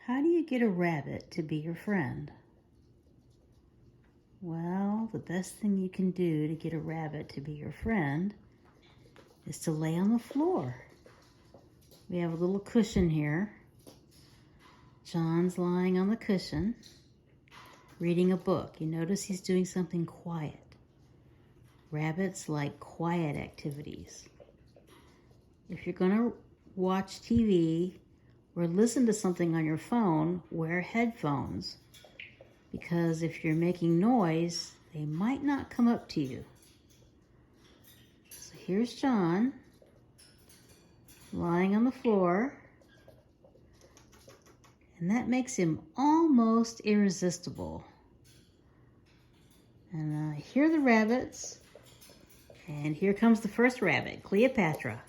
How do you get a rabbit to be your friend? Well, the best thing you can do to get a rabbit to be your friend is to lay on the floor. We have a little cushion here. John's lying on the cushion, reading a book. You notice he's doing something quiet. Rabbits like quiet activities. If you're going to watch TV or listen to something on your phone, wear headphones, because if you're making noise, they might not come up to you. So here's John lying on the floor, and that makes him almost irresistible. And I hear the rabbits, and here comes the first rabbit, Cleopatra.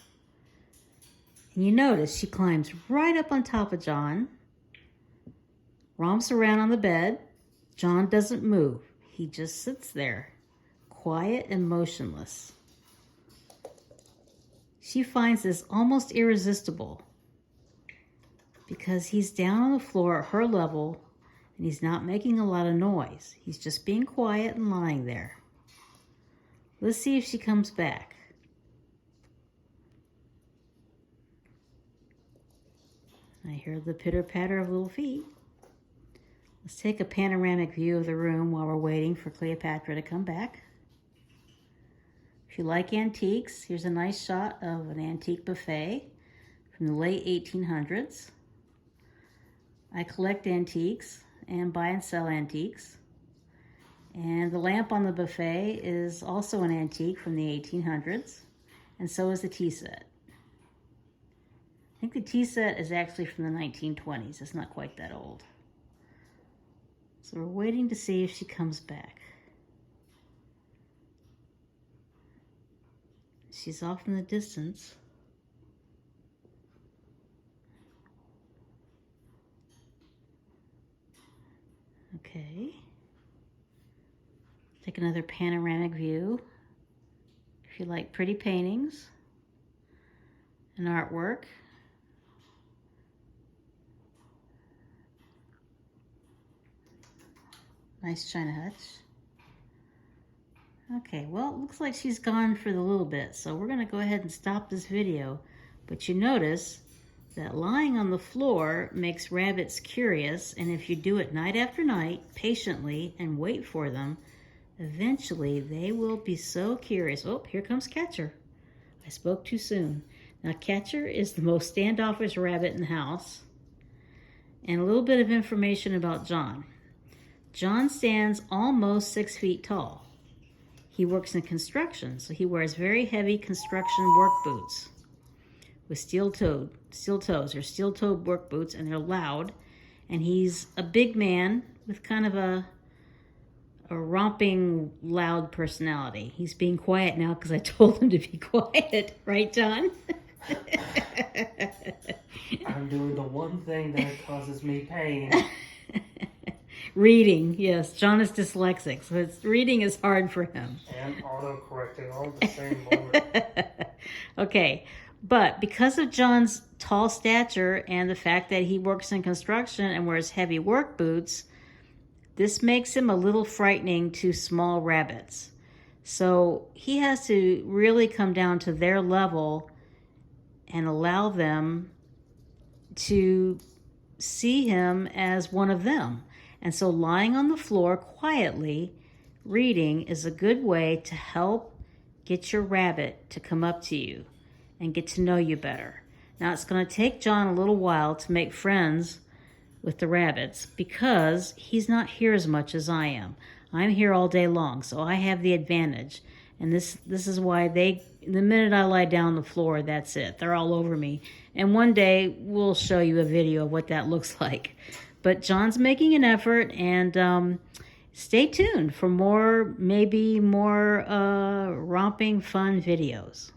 And you notice she climbs right up on top of John, romps around on the bed. John doesn't move. He just sits there, quiet and motionless. She finds this almost irresistible because he's down on the floor at her level and he's not making a lot of noise. He's just being quiet and lying there. Let's see if she comes back. I hear the pitter-patter of little feet. Let's take a panoramic view of the room while we're waiting for Cleopatra to come back. If you like antiques, here's a nice shot of an antique buffet from the late 1800s. I collect antiques and buy and sell antiques. And the lamp on the buffet is also an antique from the 1800s, and so is the tea set. I think the tea set is actually from the 1920s. It's not quite that old. So we're waiting to see if she comes back. She's off in the distance. Okay. Take another panoramic view. If you like pretty paintings and artwork. Nice china hutch. Okay, well, it looks like she's gone for the little bit, so we're gonna go ahead and stop this video. But you notice that lying on the floor makes rabbits curious, and if you do it night after night, patiently, and wait for them, eventually they will be so curious. Oh, here comes Catcher. I spoke too soon. Now, Catcher is the most standoffish rabbit in the house. And a little bit of information about John. John stands almost 6 feet tall. He works in construction, so he wears very heavy construction work boots with steel-toed work boots, and they're loud. And he's a big man with kind of a romping, loud personality. He's being quiet now because I told him to be quiet. Right, John? I'm doing the one thing that causes me pain. Reading, yes. John is dyslexic, so reading is hard for him. And auto-correcting all at the same moment. Okay, but because of John's tall stature and the fact that he works in construction and wears heavy work boots, this makes him a little frightening to small rabbits. So he has to really come down to their level and allow them to see him as one of them. And so lying on the floor quietly, reading, is a good way to help get your rabbit to come up to you and get to know you better. Now, it's going to take John a little while to make friends with the rabbits because he's not here as much as I am. I'm here all day long, so I have the advantage. And this is why the minute I lie down on the floor, that's it. They're all over me. And one day we'll show you a video of what that looks like. But John's making an effort, and stay tuned for maybe more romping, fun videos.